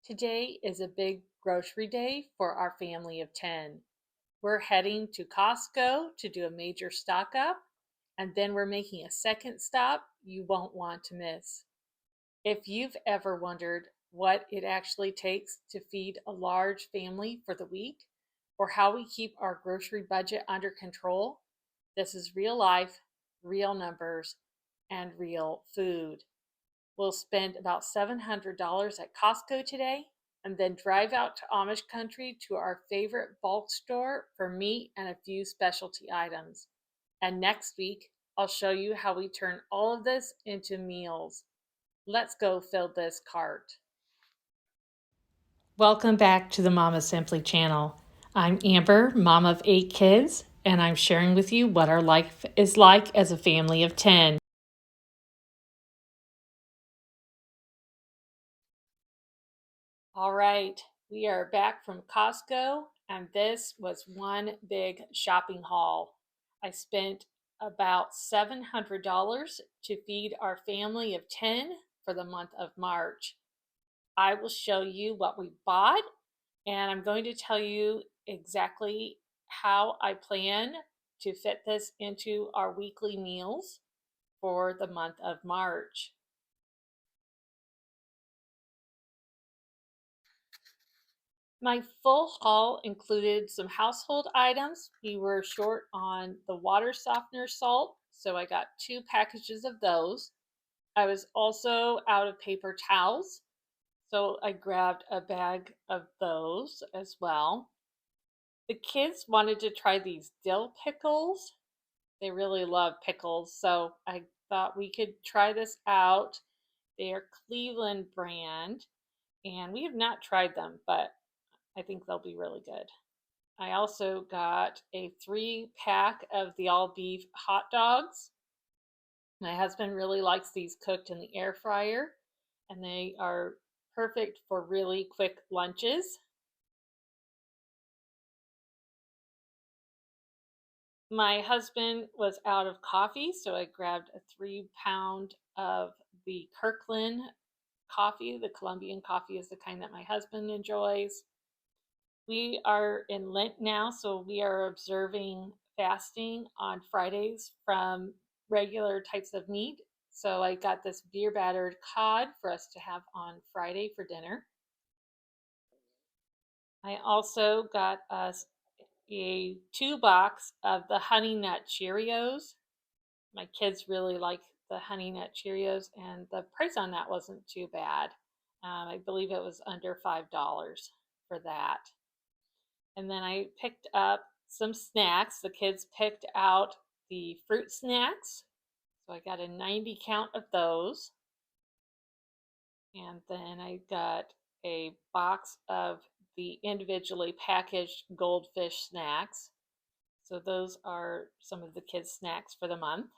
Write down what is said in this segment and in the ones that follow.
Today is a big grocery day for our family of 10. We're heading to Costco to do a major stock up, and then we're making a second stop you won't want to miss. If you've ever wondered what it actually takes to feed a large family for the week, or how we keep our grocery budget under control, this is real life, real numbers, and real food. We'll spend about $700 at Costco today and then drive out to Amish country to our favorite bulk store for meat and a few specialty items. And next week, I'll show you how we turn all of this into meals. Let's go fill this cart. Welcome back to the Mama Simply channel. I'm Amber, mom of 8 kids, and I'm sharing with you what our life is like as a family of 10. All right, we are back from Costco, and this was one big shopping haul. I spent about $700 to feed our family of 10 for the month of March. I will show you what we bought, and I'm going to tell you exactly how I plan to fit this into our weekly meals for the month of March. My full haul included some household items. We were short on the water softener salt, so I got 2 packages of those. I was also out of paper towels, so I grabbed a bag of those as well. The kids wanted to try these dill pickles. They really love pickles, so I thought we could try this out. They are Cleveland brand, and we have not tried them, but I think they'll be really good. I also got a 3-pack of the all beef hot dogs. My husband really likes these cooked in the air fryer, and they are perfect for really quick lunches. My husband was out of coffee, so I grabbed a 3-pound of the Kirkland coffee. The Colombian coffee is the kind that my husband enjoys. We are in Lent now, so we are observing fasting on Fridays from regular types of meat. So I got this beer battered cod for us to have on Friday for dinner. I also got us a 2 box of the Honey Nut Cheerios. My kids really like the Honey Nut Cheerios, and the price on that wasn't too bad. I believe it was under $5 for that. And then I picked up some snacks. The kids picked out the fruit snacks. So I got a 90 count of those. And then I got a box of the individually packaged goldfish snacks. So those are some of the kids' snacks for the month.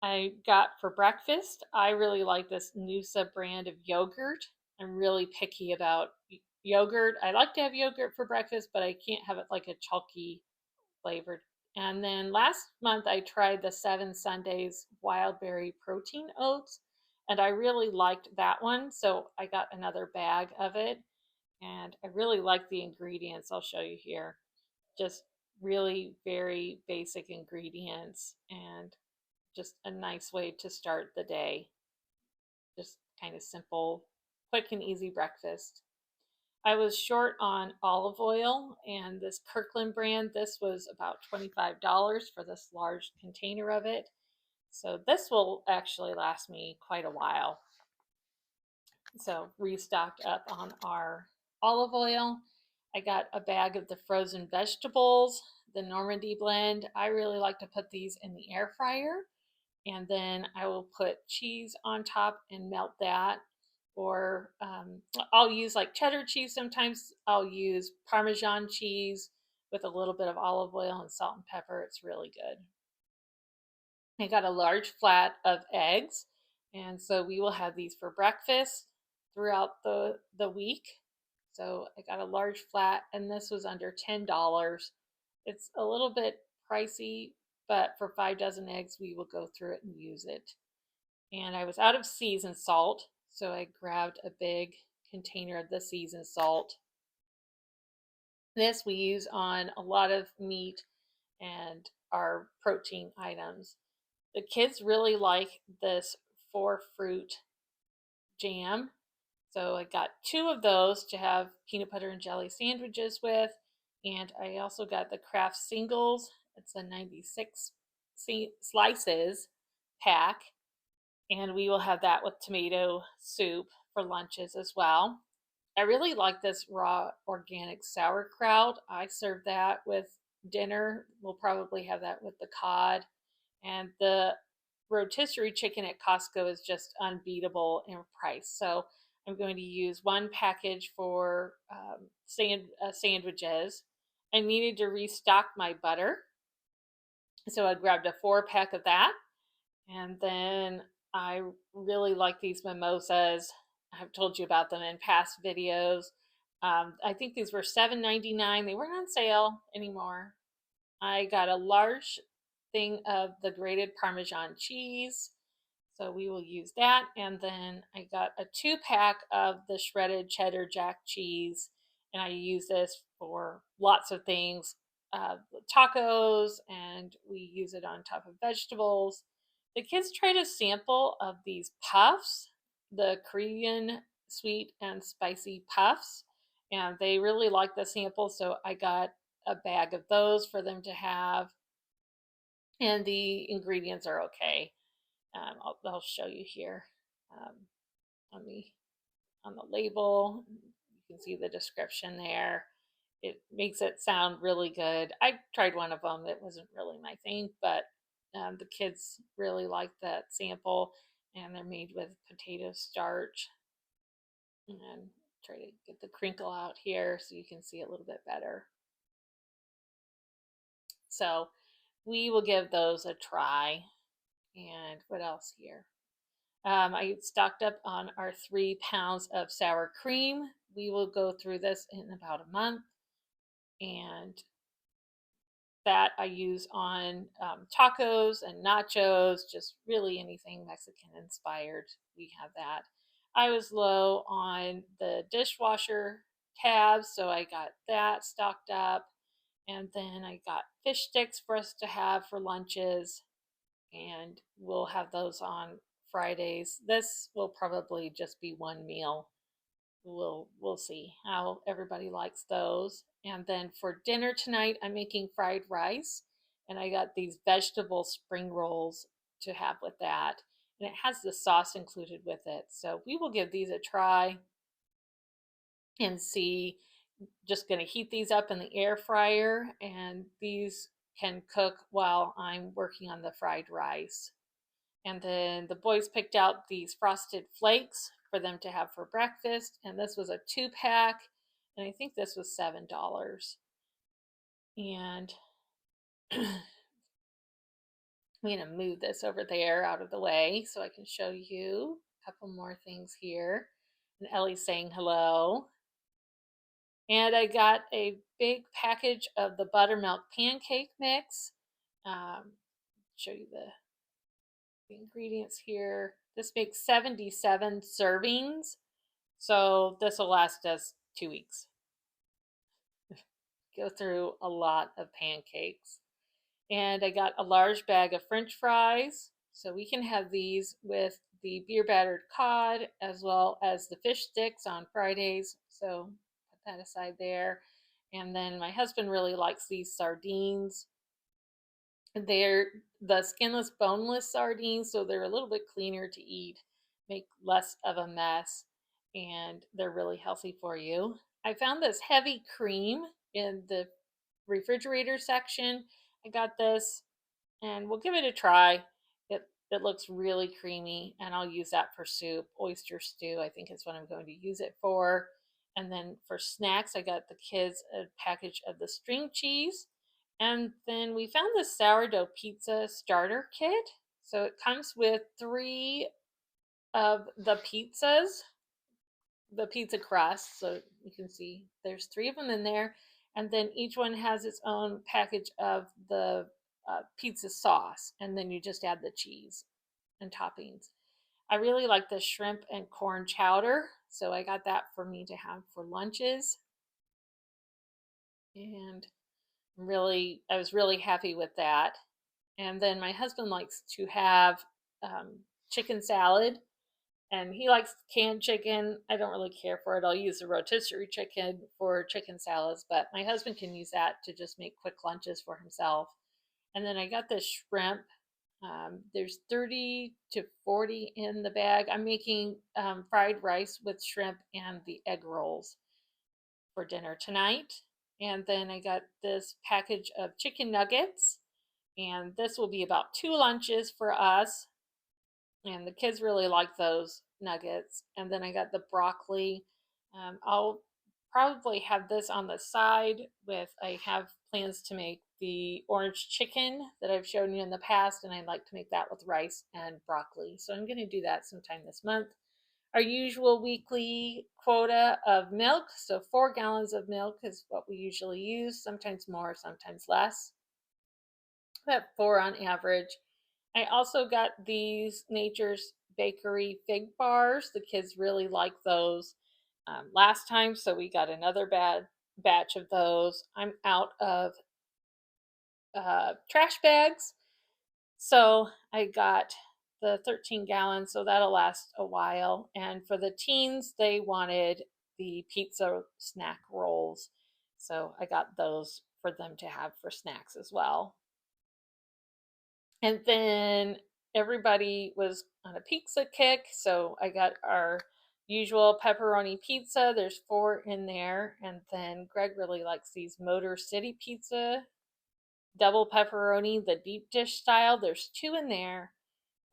I got for breakfast, I really like this Noosa brand of yogurt. I'm really picky about yogurt. I like to have yogurt for breakfast, but I can't have it like a chalky flavored. And then last month I tried the 7 Sundays wild berry protein oats, and I really liked that one. So I got another bag of it, and I really like the ingredients. I'll show you here. Just really very basic ingredients and just a nice way to start the day. Just kind of simple, quick and easy breakfast. I was short on olive oil, and this Kirkland brand, this was about $25 for this large container of it. So this will actually last me quite a while. So restocked up on our olive oil. I got a bag of the frozen vegetables, the Normandy blend. I really like to put these in the air fryer, and then I will put cheese on top and melt that. Or I'll use like cheddar cheese. Sometimes I'll use Parmesan cheese with a little bit of olive oil and salt and pepper. It's really good. I got a large flat of eggs, and so we will have these for breakfast throughout the week. So I got a large flat, and this was under $10. It's a little bit pricey, but for 5 dozen eggs, we will go through it and use it. And I was out of seasoned salt, So I grabbed a big container of the seasoned salt. This we use on a lot of meat and our protein items. The kids really like this 4 fruit jam. So I got 2 of those to have peanut butter and jelly sandwiches with. And I also got the Kraft Singles. It's a 96 slices pack. And we will have that with tomato soup for lunches as well. I really like this raw organic sauerkraut. I serve that with dinner. We'll probably have that with the cod. And the rotisserie chicken at Costco is just unbeatable in price. So I'm going to use 1 package for sandwiches. I needed to restock my butter. So I grabbed a 4 pack of that. And then I really like these mimosas. I've told you about them in past videos. I think these were $7.99. They weren't on sale anymore. I got a large thing of the grated Parmesan cheese. So we will use that. And then I got a 2 pack of the shredded cheddar jack cheese. And I use this for lots of things, tacos, and we use it on top of vegetables. The kids tried a sample of these puffs, the Korean sweet and spicy puffs, and they really liked the sample. So I got a bag of those for them to have. And the ingredients are okay. I'll show you here um, on the label. You can see the description there. It makes it sound really good. I tried one of them. It wasn't really my thing, but the kids really liked that sample, and they're made with potato starch. And try to get the crinkle out here so you can see a little bit better. So we will give those a try. And what else here? I stocked up on our 3 pounds of sour cream. We will go through this in about a month. And that I use on tacos and nachos, just really anything Mexican inspired. We have that. I was low on the dishwasher tabs, so I got that stocked up. And then I got fish sticks for us to have for lunches, and we'll have those on Fridays. This will probably just be one meal. We'll see how everybody likes those. And then for dinner tonight, I'm making fried rice, and I got these vegetable spring rolls to have with that. And it has the sauce included with it. So we will give these a try and see. Just going to heat these up in the air fryer, and these can cook while I'm working on the fried rice. And then the boys picked out these frosted flakes for them to have for breakfast. And this was a 2 pack. And I think this was $7. And I'm going to move this over there out of the way so I can show you a couple more things here. And Ellie's saying hello. And I got a big package of the buttermilk pancake mix. Show you the ingredients here. This makes 77 servings. So this will last us 2 weeks. Go through a lot of pancakes. And I got a large bag of French fries. So we can have these with the beer battered cod as well as the fish sticks on Fridays. So put that aside there. And then my husband really likes these sardines. They're the skinless, boneless sardines, so they're a little bit cleaner to eat, make less of a mess, and they're really healthy for you. I found this heavy cream in the refrigerator section. I got this, and we'll give it a try. It looks really creamy, and I'll use that for soup. Oyster stew, I think, is what I'm going to use it for. And then for snacks, I got the kids a package of the string cheese. And then we found the sourdough pizza starter kit. So it comes with 3 of the pizzas, the pizza crust. So you can see there's 3 of them in there. And then each one has its own package of the pizza sauce. And then you just add the cheese and toppings. I really like the shrimp and corn chowder, so I got that for me to have for lunches. And I was really happy with that. And then my husband likes to have chicken salad, and he likes canned chicken. I don't really care for it. I'll use the rotisserie chicken for chicken salads, but my husband can use that to just make quick lunches for himself. And then I got this shrimp. There's 30 to 40 in the bag. I'm making fried rice with shrimp and the egg rolls for dinner tonight. And then I got this package of chicken nuggets, and this will be about 2 lunches for us. And the kids really like those nuggets. And then I got the broccoli. I'll probably have this on the side with, I have plans to make the orange chicken that I've shown you in the past, and I'd like to make that with rice and broccoli. So I'm going to do that sometime this month. Our usual weekly quota of milk, so 4 gallons of milk is what we usually use, sometimes more, sometimes less, but 4 on average. I also got these Nature's Bakery fig bars. The kids really like those last time, so we got another batch of those. I'm out of trash bags, so I got the 13 gallons, so that'll last a while. And for the teens, they wanted the pizza snack rolls, so I got those for them to have for snacks as well. And then everybody was on a pizza kick, so I got our usual pepperoni pizza. There's 4 in there. And then Greg really likes these Motor City pizza, double pepperoni, the deep dish style. There's 2 in there.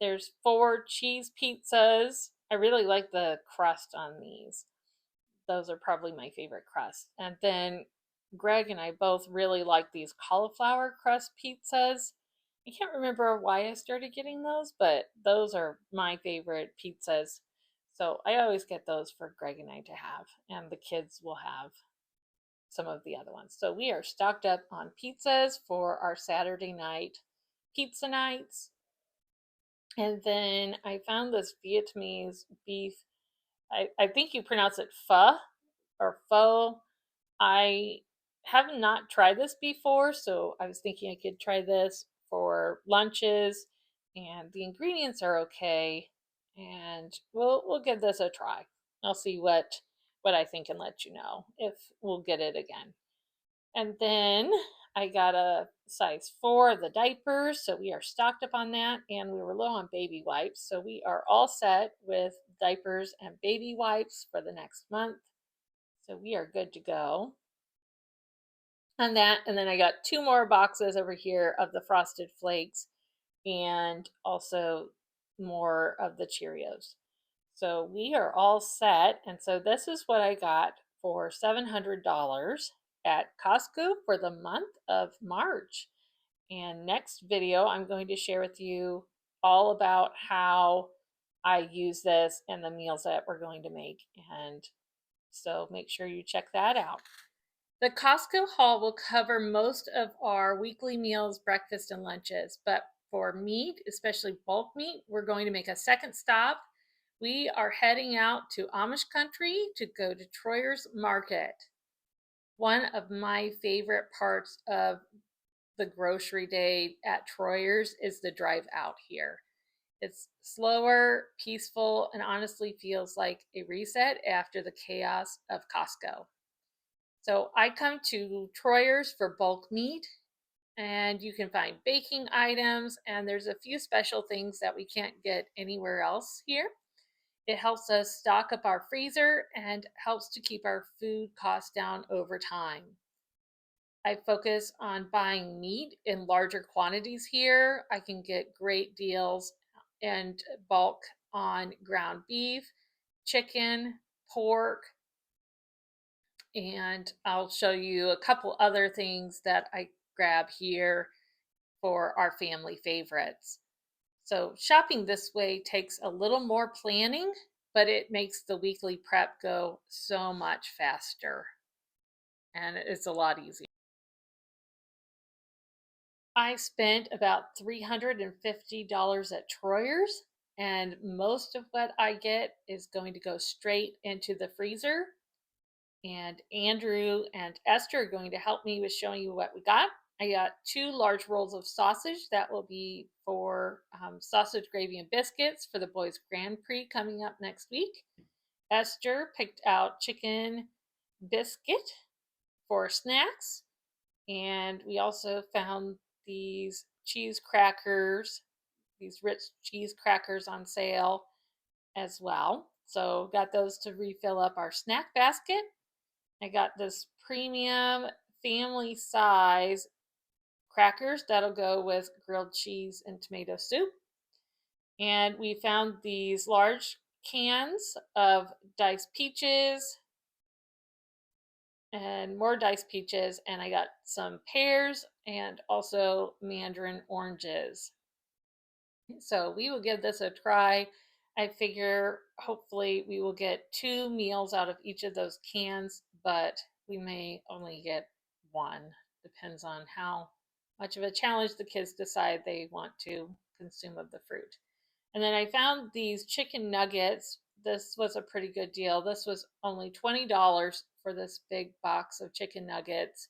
There's 4 cheese pizzas. I really like the crust on these. Those are probably my favorite crust. And then Greg and I both really like these cauliflower crust pizzas. I can't remember why I started getting those, but those are my favorite pizzas. So I always get those for Greg and I to have, and the kids will have some of the other ones. So we are stocked up on pizzas for our Saturday night pizza nights. And then I found this Vietnamese beef. I think you pronounce it pho or pho. I have not tried this before, so I was thinking I could try this for lunches, and the ingredients are okay, and we'll give this a try. I'll see what I think and let you know if we'll get it again. And then I got a size 4 of the diapers, so we are stocked up on that, and we were low on baby wipes, so we are all set with diapers and baby wipes for the next month. So we are good to go on that. And then I got 2 more boxes over here of the Frosted Flakes and also more of the Cheerios. So we are all set. And so this is what I got for $700 at Costco for the month of March. And next video, I'm going to share with you all about how I use this and the meals that we're going to make. And so make sure you check that out. The Costco haul will cover most of our weekly meals, breakfast, and lunches. But for meat, especially bulk meat, we're going to make a second stop. We are heading out to Amish country to go to Troyer's Market. One of my favorite parts of the grocery day at Troyer's is the drive out here. It's slower, peaceful, and honestly feels like a reset after the chaos of Costco. So I come to Troyer's for bulk meat, and you can find baking items, and there's a few special things that we can't get anywhere else here. It helps us stock up our freezer and helps to keep our food costs down over time. I focus on buying meat in larger quantities here. I can get great deals and bulk on ground beef, chicken, pork, and I'll show you a couple other things that I grab here for our family favorites. So shopping this way takes a little more planning, but it makes the weekly prep go so much faster, and it's a lot easier. I spent about $350 at Troyer's. and most of what I get is going to go straight into the freezer. And Andrew and Esther are going to help me with showing you what we got. I got 2 large rolls of sausage. That will be for sausage gravy and biscuits for the boys' Grand Prix coming up next week. Esther picked out chicken biscuit for snacks. And we also found these cheese crackers, these rich cheese crackers on sale as well. So got those to refill up our snack basket. I got this premium family size crackers that'll go with grilled cheese and tomato soup. And we found these large cans of diced peaches and more diced peaches. And I got some pears and also mandarin oranges. So we will give this a try. I figure hopefully we will get 2 meals out of each of those cans, but we may only get one. Depends on how much of a challenge the kids decide they want to consume of the fruit. And then I found these chicken nuggets. This was a pretty good deal. This was only $20 for this big box of chicken nuggets.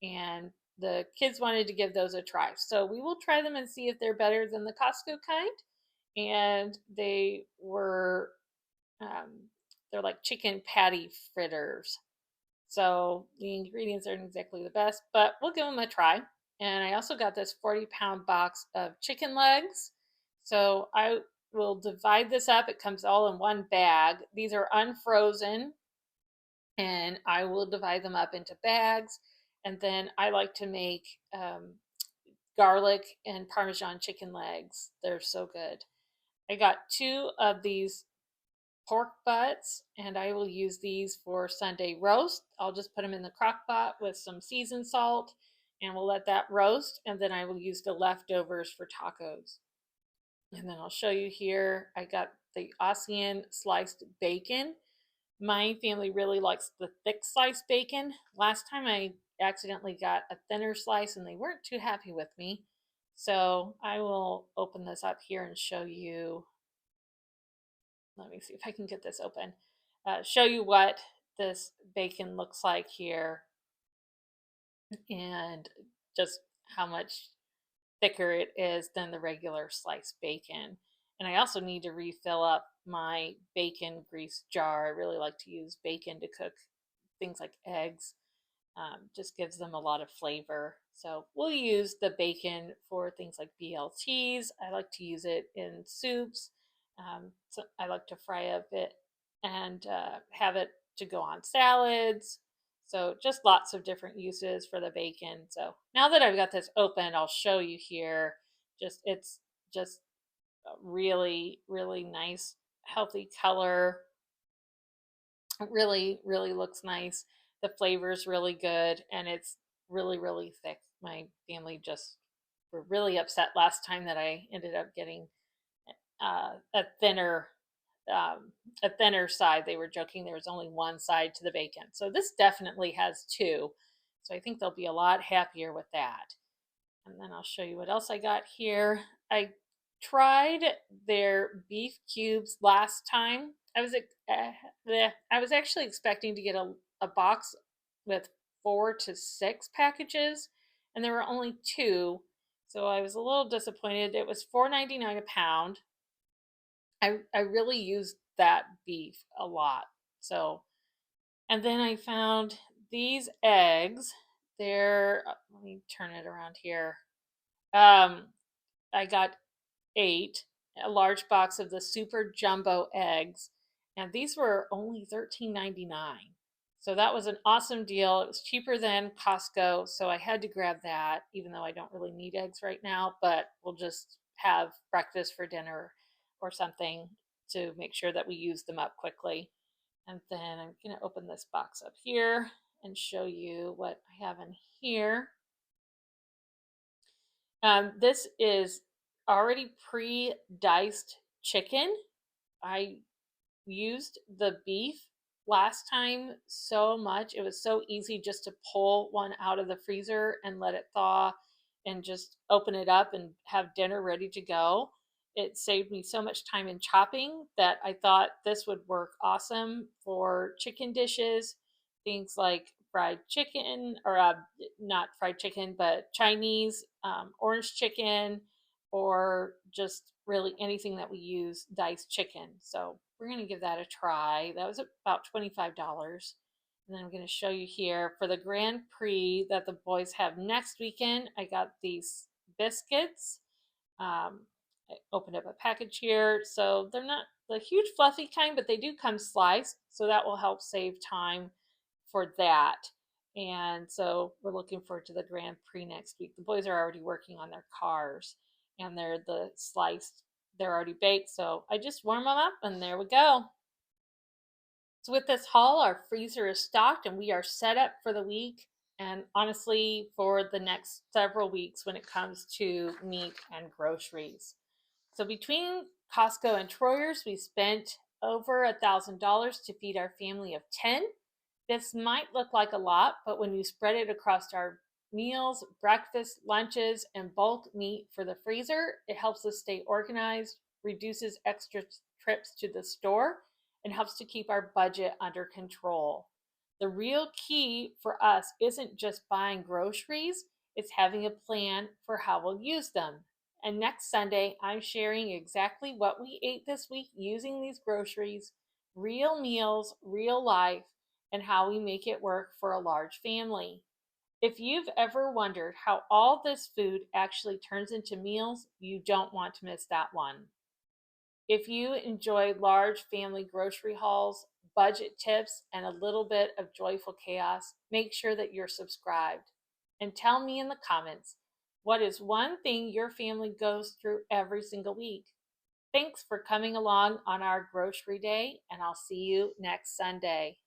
And the kids wanted to give those a try. So we will try them and see if they're better than the Costco kind. And they're like chicken patty fritters. So the ingredients aren't exactly the best, but we'll give them a try. And I also got this 40-pound box of chicken legs. So I will divide this up. It comes all in one bag. These are unfrozen, and I will divide them up into bags. And then I like to make garlic and Parmesan chicken legs. They're so good. I got 2 of these pork butts, and I will use these for Sunday roast. I'll just put them in the crock pot with some seasoned salt, and we'll let that roast, and then I will use the leftovers for tacos. And then I'll show you here, I got the Aussian sliced bacon. My family really likes the thick sliced bacon. Last time I accidentally got a thinner slice and they weren't too happy with me. So I will open this up here and show you. Let me see if I can get this open. Show you what this bacon looks like here and just how much thicker it is than the regular sliced bacon. And I also need to refill up my bacon grease jar. I really like to use bacon to cook things like eggs. Just gives them a lot of flavor. So we'll use the bacon for things like BLTs. I like to use it in soups. So I like to fry up it and have it to go on salads. So just lots of different uses for the bacon. So now that I've got this open, I'll show you here. It's just a really, really nice, healthy color. It really, really looks nice. The flavor's really good, and it's really, really thick. My family just were really upset last time that I ended up getting a thinner a thinner side. They were joking there was only one side to the bacon. So this definitely has 2. So I think they'll be a lot happier with that. And then I'll show you what else I got here. I tried their beef cubes last time. I was actually expecting to get a box with 4 to 6 packages, and there were only 2. So I was a little disappointed. It was $4.99 a pound. I really used that beef a lot. So, and then I found these eggs. Let me turn it around here. I got 8, a large box of the super jumbo eggs, and these were only $13.99. So that was an awesome deal. It was cheaper than Costco, so I had to grab that, even though I don't really need eggs right now, but we'll just have breakfast for dinner or something to make sure that we use them up quickly. And then I'm going to open this box up here and show you what I have in here. This is already pre-diced chicken. I used the beef last time so much. It was so easy just to pull one out of the freezer and let it thaw and just open it up and have dinner ready to go. it saved me so much time in chopping that I thought this would work awesome for chicken dishes, things like fried chicken, or not fried chicken, but Chinese, orange chicken, or just really anything that we use diced chicken. So we're going to give that a try. That was about $25. And then I'm going to show you here for the Grand Prix that the boys have next weekend. I got these biscuits. I opened up a package here. So they're not the huge fluffy kind, but they do come sliced. So that will help save time for that. And so we're looking forward to the Grand Prix next week. The boys are already working on their cars and they're the sliced, they're already baked. So I just warm them up and there we go. So with this haul, our freezer is stocked and we are set up for the week and honestly for the next several weeks when it comes to meat and groceries. So between Costco and Troyer's, we spent over $1,000 to feed our family of 10. This might look like a lot, but when you spread it across our meals, breakfast, lunches, and bulk meat for the freezer, it helps us stay organized, reduces extra trips to the store, and helps to keep our budget under control. The real key for us isn't just buying groceries, it's having a plan for how we'll use them. And next Sunday, I'm sharing exactly what we ate this week using these groceries, real meals, real life, and how we make it work for a large family. If you've ever wondered how all this food actually turns into meals, you don't want to miss that one. If you enjoy large family grocery hauls, budget tips, and a little bit of joyful chaos, make sure that you're subscribed. And tell me in the comments, what is one thing your family goes through every single week? Thanks for coming along on our grocery day, and I'll see you next Sunday.